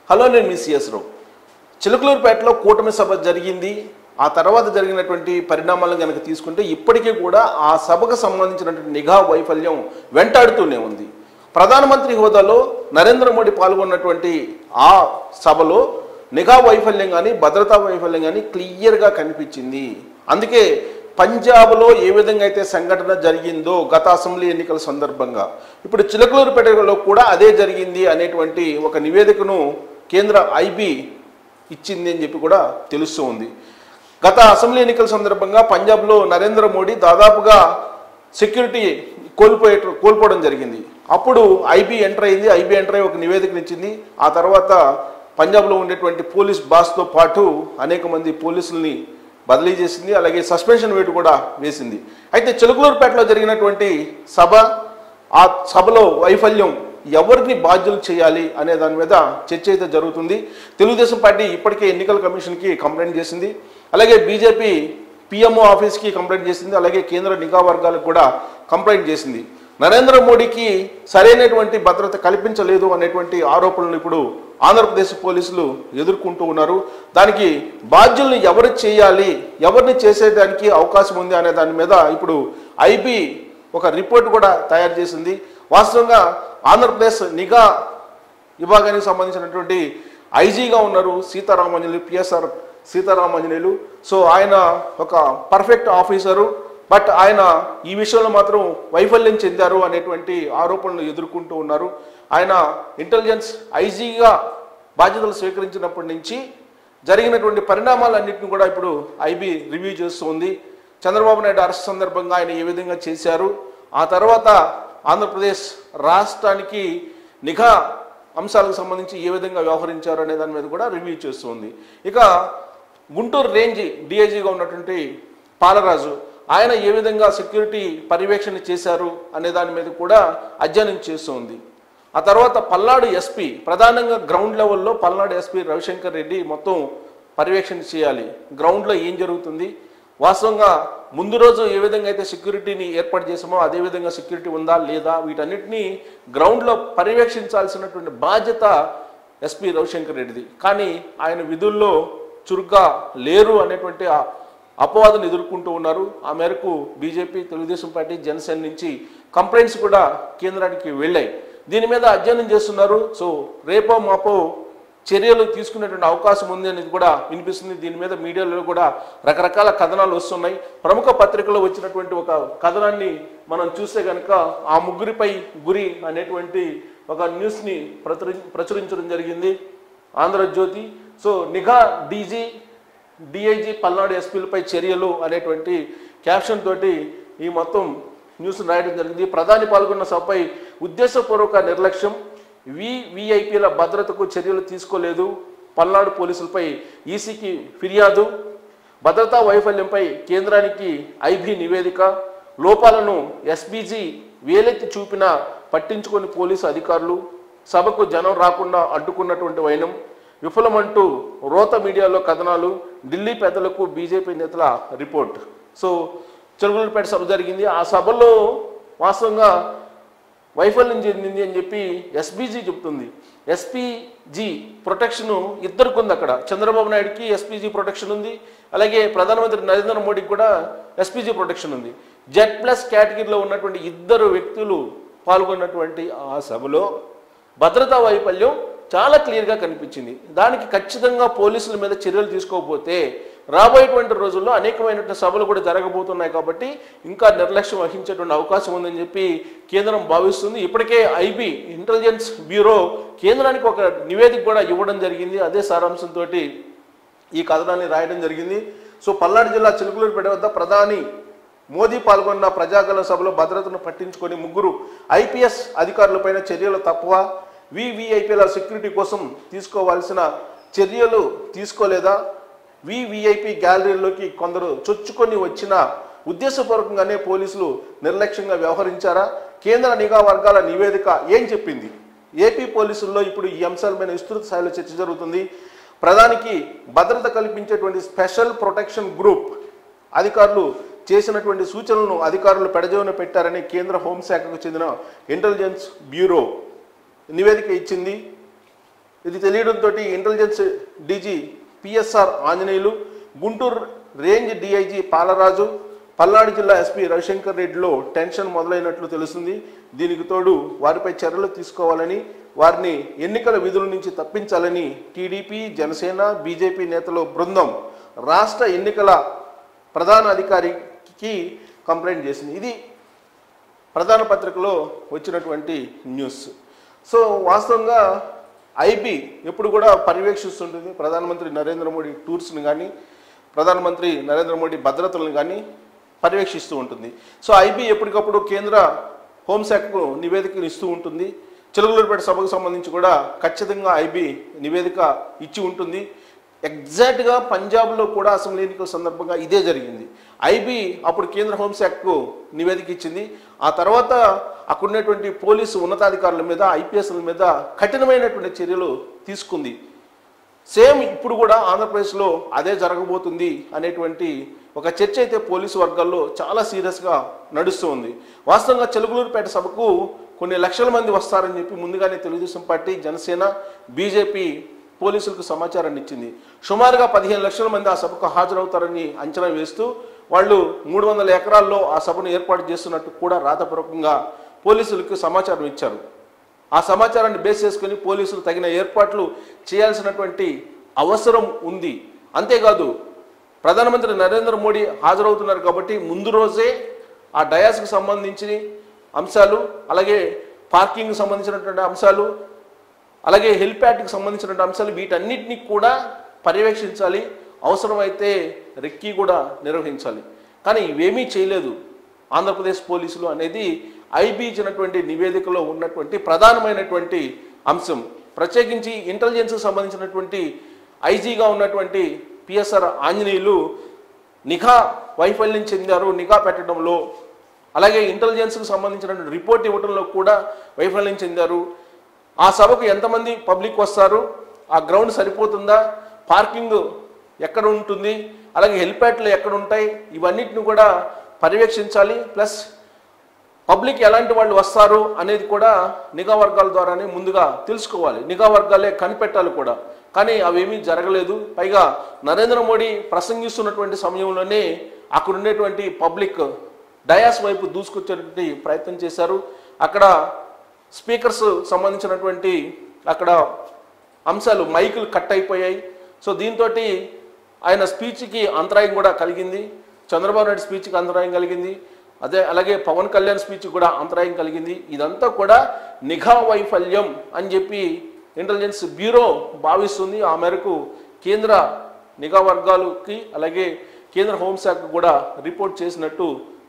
Hello, నేను మీ CS రావు. చిలకలూరుపేటలో కూటమి సభ జరిగింది. ఆ తర్వాత జరిగినటువంటి పరిణామాలను కనుక తీసుకుంటే ఇప్పటికీ కూడా ఆ సభకు సంబంధించినటువంటి నిఘా వైఫల్యం వెంటాడుతూనే ఉంది. ప్రధానమంత్రి హోదాలో నరేంద్ర మోడీ పాల్గొన్నటువంటి ఆ సభలో నిఘా వైఫల్యం కానీ భద్రతా వైఫల్యం కానీ క్లియర్గా కనిపించింది. అందుకే పంజాబ్లో ఏ విధంగా అయితే సంఘటన జరిగిందో గత అసెంబ్లీ ఎన్నికల సందర్భంగా ఇప్పుడు చిలకలూరుపేటలో కూడా అదే జరిగింది అనేటువంటి ఒక నివేదికను కేంద్ర ఐబీ ఇచ్చింది అని చెప్పి కూడా తెలుస్తూ ఉంది. గత అసెంబ్లీ ఎన్నికల సందర్భంగా పంజాబ్లో నరేంద్ర మోడీ దాదాపుగా సెక్యూరిటీ కోల్పోవడం జరిగింది. అప్పుడు ఐబీ ఎంటర్ అయింది. ఐబీ ఎంటర్ అయ్యి ఒక నివేదికను ఇచ్చింది. ఆ తర్వాత పంజాబ్లో ఉండేటువంటి పోలీస్ బాస్తో పాటు అనేక మంది పోలీసుల్ని బదిలీ చేసింది. అలాగే సస్పెన్షన్ వేటు కూడా వేసింది. అయితే చిలకలూరుపేటలో జరిగినటువంటి సభ, ఆ సభలో వైఫల్యం ఎవరిని బాధ్యులు చేయాలి అనే దాని మీద చర్చ అయితే జరుగుతుంది. తెలుగుదేశం పార్టీ ఇప్పటికే ఎన్నికల కమిషన్కి కంప్లైంట్ చేసింది. అలాగే బీజేపీ పిఎంఓ ఆఫీస్కి కంప్లైంట్ చేసింది. అలాగే కేంద్ర నిఘా వర్గాలకు కూడా కంప్లైంట్ చేసింది. నరేంద్ర మోడీకి సరైనటువంటి భద్రత కల్పించలేదు అనేటువంటి ఆరోపణలు ఇప్పుడు ఆంధ్రప్రదేశ్ పోలీసులు ఎదుర్కొంటూ ఉన్నారు. దానికి బాధ్యుల్ని ఎవరు చేయాలి, ఎవరిని చేసేదానికి అవకాశం ఉంది అనే దాని మీద ఇప్పుడు ఐబీ ఒక రిపోర్ట్ కూడా తయారు చేసింది. వాస్తవంగా ఆంధ్రప్రదేశ్ నిఘా విభాగానికి సంబంధించినటువంటి ఐజీగా ఉన్నారు సీతారామాంజనేయులు, పిఎస్ఆర్ సీతారామాంజనేయులు. సో ఆయన ఒక పర్ఫెక్ట్ ఆఫీసరు, బట్ ఆయన ఈ విషయంలో మాత్రం వైఫల్యం చెందారు అనేటువంటి ఆరోపణలు ఎదుర్కొంటూ ఉన్నారు. ఆయన ఇంటెలిజెన్స్ ఐజీగా బాధ్యతలు స్వీకరించినప్పటి నుంచి జరిగినటువంటి పరిణామాలన్నింటినీ కూడా ఇప్పుడు ఐబీ రివ్యూ చేస్తుంది. చంద్రబాబు నాయుడు అరెస్ట్ సందర్భంగా ఆయన ఏ విధంగా చేశారు, ఆ తర్వాత ఆంధ్రప్రదేశ్ రాష్ట్రానికి నిఘా అంశాలకు సంబంధించి ఏ విధంగా వ్యవహరించారు అనే దాని మీద కూడా రివ్యూ చేస్తుంది. ఇక గుంటూరు రేంజ్ డిఐజీగా ఉన్నటువంటి పాలరాజు, ఆయన ఏ విధంగా సెక్యూరిటీ పర్యవేక్షణ చేశారు అనే దాని మీద కూడా అధ్యయనం చేస్తుంది. ఆ తర్వాత పల్నాడు ఎస్పీ, ప్రధానంగా గ్రౌండ్ లెవెల్లో పల్నాడు ఎస్పీ రవిశంకర్ రెడ్డి మొత్తం పర్యవేక్షణ చేయాలి. గ్రౌండ్లో ఏం జరుగుతుంది, వాస్తవంగా ముందు రోజు ఏ విధంగా అయితే సెక్యూరిటీని ఏర్పాటు చేసామో అదేవిధంగా సెక్యూరిటీ ఉందా లేదా, వీటన్నిటినీ గ్రౌండ్లో పర్యవేక్షించాల్సినటువంటి బాధ్యత ఎస్పీ రవిశంకర్ రెడ్డిది. కానీ ఆయన విధుల్లో చురుగ్గా లేరు అనేటువంటి అపవాదును ఎదుర్కొంటూ ఉన్నారు. ఆ మేరకు బీజేపీ, తెలుగుదేశం పార్టీ, జనసేన నుంచి కంప్లైంట్స్ కూడా కేంద్రానికి వెళ్ళాయి. దీని మీద అధ్యయనం చేస్తున్నారు. సో రేపో మాపో చర్యలు తీసుకునేటువంటి అవకాశం ఉంది అనేది కూడా వినిపిస్తుంది. దీని మీద మీడియాలో కూడా రకరకాల కథనాలు వస్తున్నాయి. ప్రముఖ పత్రికలో వచ్చినటువంటి ఒక కథనాన్ని మనం చూస్తే కనుక ఆ ముగ్గురిపై గురి అనేటువంటి ఒక న్యూస్ని ప్రచురించడం జరిగింది ఆంధ్రజ్యోతి. సో నిఘా డిఐజీ పల్నాడు ఎస్పీలపై చర్యలు అనేటువంటి క్యాప్షన్ తోటి ఈ మొత్తం న్యూస్ రాయడం జరిగింది. ప్రధాని పాల్గొన్న సభపై ఉద్దేశపూర్వక నిర్లక్ష్యం, విఐపీల భద్రతకు చర్యలు తీసుకోలేదు, పల్నాడు పోలీసులపై ఈసీకి ఫిర్యాదు, భద్రతా వైఫల్యంపై కేంద్రానికి ఐబీ నివేదిక, లోపాలను ఎస్బీజీ వేలెత్తి చూపినా పట్టించుకొని పోలీసు అధికారులు, సభకు జనం రాకుండా అడ్డుకున్నటువంటి వైనం, విఫలమంటూ రోత మీడియాలో కథనాలు, ఢిల్లీ పెద్దలకు బీజేపీ నేతల రిపోర్ట్. సో చిలకలూరుపేట సభ జరిగింది. ఆ సభలో వాస్తవంగా వైఫల్యం చెందింది అని చెప్పి ఎస్బీజీ చెప్తుంది. ఎస్పీజీ ప్రొటెక్షన్ ఇద్దరికి ఉంది. అక్కడ చంద్రబాబు నాయుడుకి ఎస్పీజీ ప్రొటెక్షన్ ఉంది, అలాగే ప్రధానమంత్రి నరేంద్ర మోడీకి కూడా ఎస్పీజీ ప్రొటెక్షన్ ఉంది. Z+ కేటగిరీలో ఉన్నటువంటి ఇద్దరు వ్యక్తులు పాల్గొన్నటువంటి ఆ సభలో భద్రతా వైఫల్యం చాలా క్లియర్గా కనిపించింది. దానికి ఖచ్చితంగా పోలీసుల మీద చర్యలు తీసుకోకపోతే రాబోయేటువంటి రోజుల్లో అనేకమైనటువంటి సభలు కూడా జరగబోతున్నాయి. కాబట్టి ఇంకా నిర్లక్ష్యం వహించేటువంటి అవకాశం ఉందని చెప్పి కేంద్రం భావిస్తుంది. ఇప్పటికే ఐబీ ఇంటెలిజెన్స్ బ్యూరో కేంద్రానికి ఒక నివేదిక కూడా ఇవ్వడం జరిగింది. అదే సారాంశంతో ఈ కథనాన్ని రాయడం జరిగింది. సో పల్నాడు జిల్లా చిలకలూరుపేట వద్ద ప్రధాని మోదీ పాల్గొన్న ప్రజాగల సభలో భద్రతను పట్టించుకొని ముగ్గురు ఐపీఎస్ అధికారులపైన చర్యలు తక్కువ, వివిఐపీల సెక్యూరిటీ కోసం తీసుకోవాల్సిన చర్యలు తీసుకోలేదా, వివిఐపీ గ్యాలరీలోకి కొందరు చొచ్చుకొని వచ్చిన ఉద్దేశపూర్వకంగానే పోలీసులు నిర్లక్ష్యంగా వ్యవహరించారా, కేంద్ర నిఘా వర్గాల నివేదిక ఏం చెప్పింది. ఏపీ పోలీసుల్లో ఇప్పుడు ఈ అంశాలపైన విస్తృత స్థాయిలో చర్చ జరుగుతుంది. ప్రధానికి భద్రత కల్పించేటువంటి స్పెషల్ ప్రొటెక్షన్ గ్రూప్ అధికారులు చేసినటువంటి సూచనలను అధికారులు పెడజేవన పెట్టారని కేంద్ర హోంశాఖకు చెందిన ఇంటెలిజెన్స్ బ్యూరో నివేదిక ఇచ్చింది. ఇది తెలియడంతో intelligence D G P S R Anjaneyulu, Guntur range D I G Palaraju, Palnadu జిల్లా ఎస్పీ రవిశంకర్ రెడ్డిలో టెన్షన్ మొదలైనట్లు తెలుస్తుంది. దీనికి తోడు వారిపై చర్యలు తీసుకోవాలని, వారిని ఎన్నికల విధుల నుంచి తప్పించాలని టీడీపీ, జనసేన, బీజేపీ నేతల బృందం రాష్ట్ర ఎన్నికల ప్రధాన అధికారికి కంప్లైంట్ చేసింది. ఇది ప్రధాన పత్రికలో వచ్చినటువంటి న్యూస్. సో వాస్తవంగా ఐబీ ఎప్పుడు కూడా పర్యవేక్షిస్తుంటుంది ప్రధానమంత్రి నరేంద్ర మోడీ టూర్స్ని కానీ, ప్రధానమంత్రి నరేంద్ర మోడీ భద్రతలను కానీ పర్యవేక్షిస్తూ ఉంటుంది. సో ఐబీ ఎప్పటికప్పుడు కేంద్ర హోంశాఖకు నివేదికలు ఇస్తూ ఉంటుంది. చిలకలూరిపేట సభకు సంబంధించి కూడా ఖచ్చితంగా ఐబీ నివేదిక ఇచ్చి ఉంటుంది. ఎగ్జాక్ట్గా పంజాబ్లో కూడా అసెంబ్లీ ఎన్నికల సందర్భంగా ఇదే జరిగింది. ఐబీ అప్పుడు కేంద్ర హోంశాఖకు నివేదిక ఇచ్చింది. ఆ తర్వాత అక్కడ ఉన్నటువంటి పోలీసు ఉన్నతాధికారుల మీద, ఐపీఎస్ల మీద కఠినమైనటువంటి చర్యలు తీసుకుంది. సేమ్ ఇప్పుడు కూడా ఆంధ్రప్రదేశ్లో అదే జరగబోతుంది అనేటువంటి ఒక చర్చ అయితే పోలీసు వర్గాల్లో చాలా సీరియస్గా నడుస్తూ ఉంది. వాస్తవంగా చిలకలూరిపేట సభకు కొన్ని లక్షల మంది వస్తారని చెప్పి ముందుగానే తెలుగుదేశం పార్టీ, జనసేన, బీజేపీ పోలీసులకు సమాచారాన్ని ఇచ్చింది. సుమారుగా 15 లక్షల మంది ఆ సభకు హాజరవుతారని అంచనా వేస్తూ వాళ్ళు 300 ఎకరాల్లో ఆ సభను ఏర్పాటు చేస్తున్నట్టు కూడా రాతపూర్వకంగా పోలీసులకు సమాచారం ఇచ్చారు. ఆ సమాచారాన్ని బేస్ చేసుకుని పోలీసులు తగిన ఏర్పాట్లు చేయాల్సినటువంటి అవసరం ఉంది. అంతేకాదు ప్రధానమంత్రి నరేంద్ర మోడీ హాజరవుతున్నారు కాబట్టి ముందు రోజే ఆ డయాస్కి సంబంధించిన అంశాలు, అలాగే పార్కింగ్కి సంబంధించినటువంటి అంశాలు, అలాగే హెలిప్యాడ్కి సంబంధించినటువంటి అంశాలు, వీటన్నిటినీ కూడా పర్యవేక్షించాలి. అవసరమైతే రెక్కీ కూడా నిర్వహించాలి. కానీ ఇవేమీ చేయలేదు ఆంధ్రప్రదేశ్ పోలీసులు అనేది ఐబీ ఇచ్చినటువంటి నివేదికలో ఉన్నటువంటి ప్రధానమైనటువంటి అంశం. ప్రత్యేకించి ఇంటెలిజెన్స్కి సంబంధించినటువంటి ఐజీగా ఉన్నటువంటి పిఎస్ఆర్ ఆంజనేయులు నిఘా వైఫల్యం చెందారు నిఘా పెట్టడంలో, అలాగే ఇంటెలిజెన్స్కి సంబంధించినటువంటి రిపోర్ట్ ఇవ్వడంలో కూడా వైఫల్యం చెందారు. ఆ సభకు ఎంతమంది పబ్లిక్ వస్తారు, ఆ గ్రౌండ్ సరిపోతుందా, పార్కింగ్ ఎక్కడ ఉంటుంది, అలాగే హెలిప్యాడ్లు ఎక్కడ ఉంటాయి, ఇవన్నిటిని కూడా పర్యవేక్షించాలి. ప్లస్ పబ్లిక్ ఎలాంటి వాళ్ళు వస్తారు అనేది కూడా నిఘా వర్గాల ద్వారానే ముందుగా తెలుసుకోవాలి. నిఘా వర్గాలే కనిపెట్టాలి కూడా. కానీ అవేమీ జరగలేదు. పైగా నరేంద్ర మోడీ ప్రసంగిస్తున్నటువంటి సమయంలోనే అక్కడ ఉండేటువంటి పబ్లిక్ డయాస్ వైపు దూసుకొచ్చేటువంటి ప్రయత్నం చేశారు. అక్కడ స్పీకర్స్ సంబంధించినటువంటి అక్కడ అంశాలు మైకులు కట్ అయిపోయాయి. సో దీంతో ఆయన స్పీచ్కి అంతరాయం కూడా కలిగింది. చంద్రబాబు నాయుడు స్పీచ్కి అంతరాయం కలిగింది. అలాగే పవన్ కళ్యాణ్ స్పీచ్ కూడా అంతరాయం కలిగింది. ఇదంతా కూడా నిఘా వైఫల్యం అని చెప్పి ఇంటెలిజెన్స్ బ్యూరో భావిస్తుంది. ఆ మేరకు కేంద్ర నిఘా వర్గాలకి అలాగే కేంద్ర హోంశాఖకు కూడా రిపోర్ట్ చేసినట్టు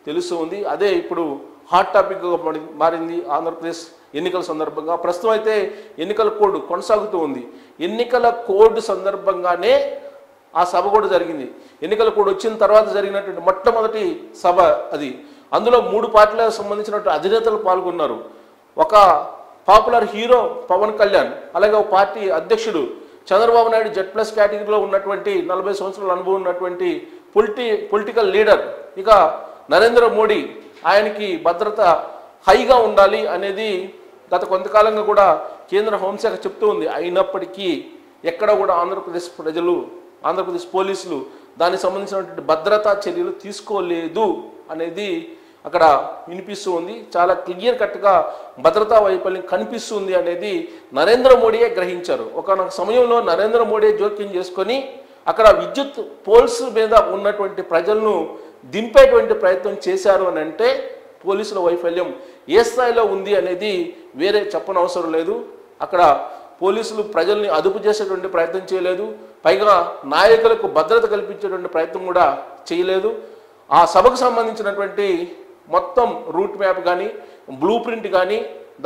తెలుస్తుంది. అదే ఇప్పుడు హాట్ టాపిక్గా మారింది ఆంధ్రప్రదేశ్ ఎన్నికల సందర్భంగా. ప్రస్తుతం అయితే ఎన్నికల కోడ్ కొనసాగుతూ ఉంది. ఎన్నికల కోడ్ సందర్భంగానే ఆ సభ కూడా జరిగింది. ఎన్నికల కోడ్ వచ్చిన తర్వాత జరిగినటువంటి మొట్టమొదటి సభ అది. అందులో 3 పార్టీలకు సంబంధించినటువంటి అధినేతలు పాల్గొన్నారు. ఒక పాపులర్ హీరో పవన్ కళ్యాణ్, అలాగే ఒక పార్టీ అధ్యక్షుడు చంద్రబాబు నాయుడు Z+ కేటగిరీలో ఉన్నటువంటి 40 సంవత్సరాల అనుభవం ఉన్నటువంటి పొలిటికల్ లీడర్. ఇక నరేంద్ర మోడీ, ఆయనకి భద్రత హైగా ఉండాలి అనేది గత కొంతకాలంగా కూడా కేంద్ర హోంశాఖ చెప్తూ ఉంది. అయినప్పటికీ ఎక్కడ కూడా ఆంధ్రప్రదేశ్ ప్రజలు, ఆంధ్రప్రదేశ్ పోలీసులు దానికి సంబంధించినటువంటి భద్రతా చర్యలు తీసుకోలేదు అనేది అక్కడ వినిపిస్తూ ఉంది. చాలా క్లియర్ కట్గా భద్రతా వైఫల్యం కనిపిస్తుంది అనేది నరేంద్ర మోడీయే గ్రహించారు. ఒకనొక సమయంలో నరేంద్ర మోడీ జోక్యం చేసుకొని అక్కడ విద్యుత్ పోల్స్ మీద ఉన్నటువంటి ప్రజలను దింపేటువంటి ప్రయత్నం చేశారు అని అంటే పోలీసుల వైఫల్యం ఏ స్థాయిలో ఉంది అనేది వేరే చెప్పనవసరం లేదు. అక్కడ పోలీసులు ప్రజల్ని అదుపు చేసేటువంటి ప్రయత్నం చేయలేదు. పైగా నాయకులకు భద్రత కల్పించేటువంటి ప్రయత్నం కూడా చేయలేదు. ఆ సభకు సంబంధించినటువంటి మొత్తం రూట్ మ్యాప్ కానీ, బ్లూ ప్రింట్ కానీ,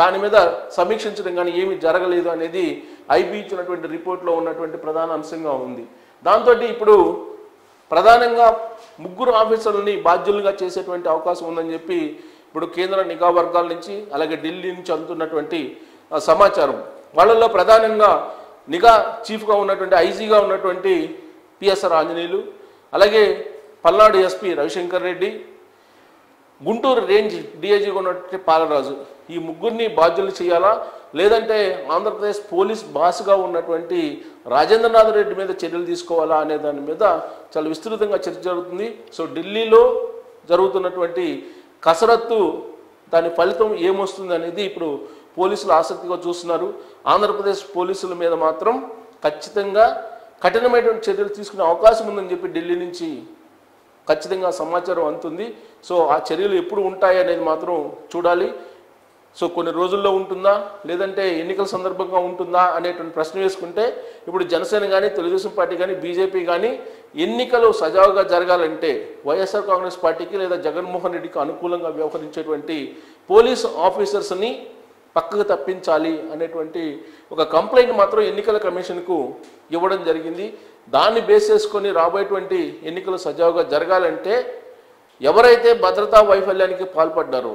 దాని మీద సమీక్షించడం కానీ ఏమీ జరగలేదు అనేది ఐబీ ఇచ్చినటువంటి రిపోర్ట్లో ఉన్నటువంటి ప్రధాన అంశంగా ఉంది. దాంతో ఇప్పుడు ప్రధానంగా 3 ఆఫీసర్లని బాధ్యులుగా చేసేటువంటి అవకాశం ఉందని చెప్పి ఇప్పుడు కేంద్ర నిఘా వర్గాల నుంచి అలాగే ఢిల్లీ నుంచి అందుతున్నటువంటి సమాచారం. వాళ్ళల్లో ప్రధానంగా నిఘా చీఫ్గా ఉన్నటువంటి ఐజీగా ఉన్నటువంటి పిఎస్ఆర్ ఆంజనేయులు, అలాగే పల్నాడు ఎస్పీ రవిశంకర్ రెడ్డి, గుంటూరు రేంజ్ డిఐజీగా ఉన్నటువంటి పాలరాజు, ఈ ముగ్గురిని బాధ్యులు చేయాలా, లేదంటే ఆంధ్రప్రదేశ్ పోలీస్ బాస్గా ఉన్నటువంటి రాజేంద్రనాథ్ రెడ్డి మీద చర్యలు తీసుకోవాలా అనే దాని మీద చాలా విస్తృతంగా చర్చ జరుగుతుంది. సో ఢిల్లీలో జరుగుతున్నటువంటి కసరత్తు దాని ఫలితం ఏమొస్తుంది అనేది ఇప్పుడు పోలీసులు ఆసక్తిగా చూస్తున్నారు. ఆంధ్రప్రదేశ్ పోలీసుల మీద మాత్రం ఖచ్చితంగా కఠినమైనటువంటి చర్యలు తీసుకునే అవకాశం ఉందని చెప్పి ఢిల్లీ నుంచి ఖచ్చితంగా సమాచారం అందుతుంది. సో ఆ చర్యలు ఎప్పుడు ఉంటాయి అనేది మాత్రం చూడాలి. సో కొన్ని రోజుల్లో ఉంటుందా, లేదంటే ఎన్నికల సందర్భంగా ఉంటుందా అనేటువంటి ప్రశ్న వేసుకుంటే ఇప్పుడు జనసేన కానీ, తెలుగుదేశం పార్టీ కానీ, బీజేపీ కానీ ఎన్నికలు సజావుగా జరగాలంటే వైఎస్ఆర్ కాంగ్రెస్ పార్టీకి లేదా జగన్మోహన్ రెడ్డికి అనుకూలంగా వ్యవహరించేటువంటి పోలీస్ ఆఫీసర్స్ని పక్కకు తప్పించాలి అనేటువంటి ఒక కంప్లైంట్ మాత్రం ఎన్నికల కమిషన్కు ఇవ్వడం జరిగింది. దాన్ని బేస్ చేసుకొని రాబోయేటువంటి ఎన్నికలు సజావుగా జరగాలంటే ఎవరైతే భద్రతా వైఫల్యానికి పాల్పడ్డారో,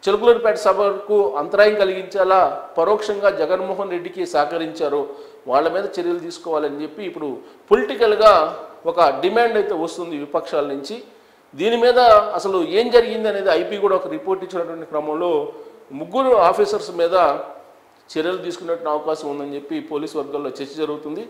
చిలుకలూరిపేట సభకు అంతరాయం కలిగించేలా పరోక్షంగా జగన్మోహన్ రెడ్డికి సహకరించారో వాళ్ళ మీద చర్యలు తీసుకోవాలని చెప్పి ఇప్పుడు పొలిటికల్గా ఒక డిమాండ్ అయితే వస్తుంది విపక్షాల నుంచి. దీని మీద అసలు ఏం జరిగింది అనేది ఐపీ కూడా ఒక రిపోర్ట్ ఇచ్చినటువంటి క్రమంలో ముగ్గురు ఆఫీసర్స్ మీద చర్యలు తీసుకునే అవకాశం ఉందని చెప్పి పోలీసు వర్గాల్లో చర్చ జరుగుతుంది.